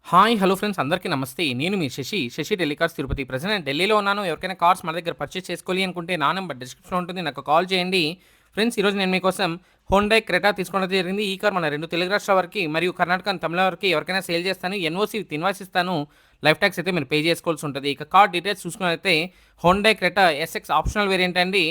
Hi! Hello friends అందరికీ నమస్తే. నేను మీ శశి టెలికార్స్ తిరుపతి. ప్రెజెంట్ ఢిల్లీలో ఉన్నాను. ఎవరికైనా కార్స్ మన దగ్గర పర్చేస్ చేసుకోవాలి అనుకుంటే నా నంబర్ డిస్క్రిప్షన్‌లో ఉంటుంది. నాకు కాల్ చేయండి. ఫ్రెండ్స్ ఈరోజు నేను మీకోసం హుండై క్రెటా తీసుకోవడం జరిగింది. ఈ కార్ మన 2 తెలుగు రాష్ట్రాల వరకి మరియు కర్ణాటక అండ్ తమిళ వరకి ఎవరికైనా సేల్ చేస్తాను. ఎన్ఓసి విత్ ఇన్వాయిస్ ఇస్తాను. లైఫ్ ట్యాక్స్ అయితే మీరు పే చేసుకోవాల్సి ఉంటది. ఇక కార్ డీటెయిల్స్ చూసుకున్నట్లయితే Hyundai Creta SX optional variant అండి.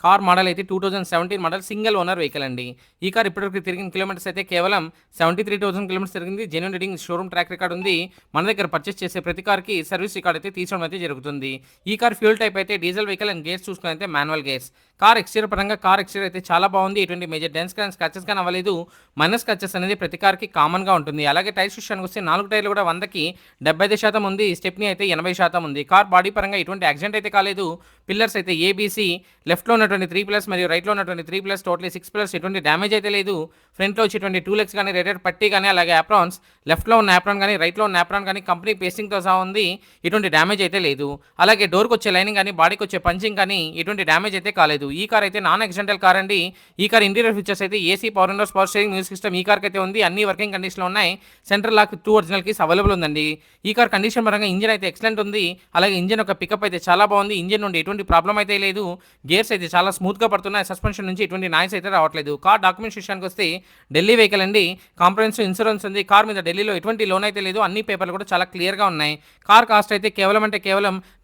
కార్ మోడల్ అయితే 2017 మోడల్ సింగిల్ ఓనర్ వెహికల్ అండి. ఈ కార్ ఇప్పటివరకు తిరిగిన కిలోమీటర్స్ అయితే కేవలం 73,000 కిలోమీటర్స్ తిరిగింది. Genuine reading showroom track record ఉంది. మన దగ్గర పర్చేస్ చేసే ప్రతి కార్‌కి సర్వీస్ రికార్డ్ అయితే తీసుకోవడం అయితే జరుగుతుంది. ఈ కార్ ఫ్యూయల్ టైప్ అయితే డీజిల్ వెహికల్ అండ్ గేర్స్ చూసుకున్నట్లయితే మాన్యువల్ గేర్స్. కార్ ఎక్స్‌టీరియర్ పరంగా కార్ ఎక్స్‌టీరియర్ అయితే చాలా బాగుంది. ఎటువంటి మేజర్ డెన్స్ కానీ స్క్రాచెస్ కానీ అవ్వలేదు. మైనర్ స్క్రాచెస్ అనేది ప్రతి కార్‌కి కామన్‌గా ఉంటుంది. అలాగే టైర్స్ విషయానికి వస్తే 4 టైర్లు కూడా 100కి 75% ఉంది. స్టెప్నీ అయితే 80% ఉంది. కార్ బాడీ పరంగా ఎటువంటి యాక్సిడెంట్ అయితే కాలేదు. పిల్లర్స్ అయితే ఏబీసీ లెఫ్ట్‌లో ఉన్నటువంటి 3 పిల్లర్స్ మరియు రైట్‌లో ఉన్నటువంటి 3 పిల్లర్స్ టోటల్లీ 6 పిల్లర్స్ ఎటువంటి డ్యామేజ్ అయితే లేదు. ఫ్రంట్‌లో వచ్చేటువంటి 2 లెగ్స్ కానీ రేటెడ్ పట్టీ కానీ అలాగే యాప్రాన్స్ లెఫ్ట్‌లో ఉన్న యాప్రాన్ కానీ రైట్‌లో ఉన్న యాప్రాన్ కానీ కంపెనీ పేస్టింగ్‌తో సహా ఉంది. ఎటువంటి డ్యామేజ్ అయితే లేదు. అలాగే డోర్‌కి వచ్చే లైనింగ్ కానీ బాడీకి వచ్చే పంచింగ్ కానీ ఎటువంటి డ్యామేజ్ అయితే కాలేదు. ఈ కార్ అయితే నాన్ యాక్సిడెంటల్ కార్ అండి. ఈ కార్ ఇంటీరియర్ ఫీచర్స్ అయితే AC, power windows, power steering, music system ఈ కార్‌కి అయితే ఉంది. అన్ని వర్కింగ్ కండిషన్‌లో ఉన్నాయి. Central lock 2 original keys available ఉందండి. ఈ కార్ కండిషన్ పరంగా ఇంజిన్ అయితే ఎక్సలెంట్ ఉంది. అలాగే ఇంజిన్ యొక్క పికప్ అయితే చాలా బాగుంది. ఇంజిన్ నుండి ఎటువంటి ప్రాబ్లం అయితే లేదు. గేర్స్ అయితే చాలా స్మూత్‌గా పడుతున్నాయి. సస్పెన్షన్ నుంచి ఎటువంటి నాయిస్ అయితే రావట్లేదు. కార్ డాక్యుమెంట్స్ విషయానికి వస్తే ఢిల్లీ వెహికల్ అండి. కాంప్రహెన్సివ్ ఇన్సూరెన్స్ ఉంది. కార్ మీద ఢిల్లీలో ఎటువంటి లోన్ అయితే లేదు. అన్ని పేపర్లు కూడా చాలా క్లియర్‌గా ఉన్నాయి. కార్ కాస్ట్ అయితే కేవలం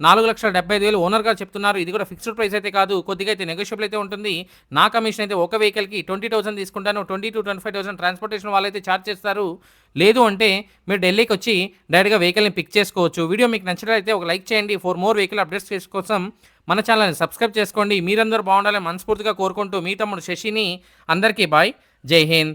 4,75,000 ఓనర్ గారు చెప్తున్నారు. ఇది కూడా ఫిక్స్డ్ ప్రైస్ అయితే కాదు. కొద్దిగా అయితే నెగోషియబుల్ అయితే ఉంటుంది. నా కమిషన్ అయితే ఒక వెహికల్‌కి 20,000 తీసుకుంటాను. 20,000-25,000 ట్రాన్స్‌పోర్టేషన్ వాళ్ళైతే చార్జ్ చేస్తారు. లేదు అంటే మీరు ఢిల్లీకి వచ్చి డైరెక్ట్‌గా వెహికల్‌ని పిక్ చేసుకోవచ్చు. వీడియో మీకు నచ్చినట్లయితే ఒక లైక్ చేయండి. ఫర్ మోర్ వెహికల్ అప్డేట్స్ కోసం మన ఛానల్‌ని సబ్స్క్రైబ్ చేసుకోండి. మీరందరూ బాగుండాలని మనస్ఫూర్తిగా కోరుకుంటూ మీ తమ్ముడు శశిని. అందరికీ బాయ్. జై హింద్.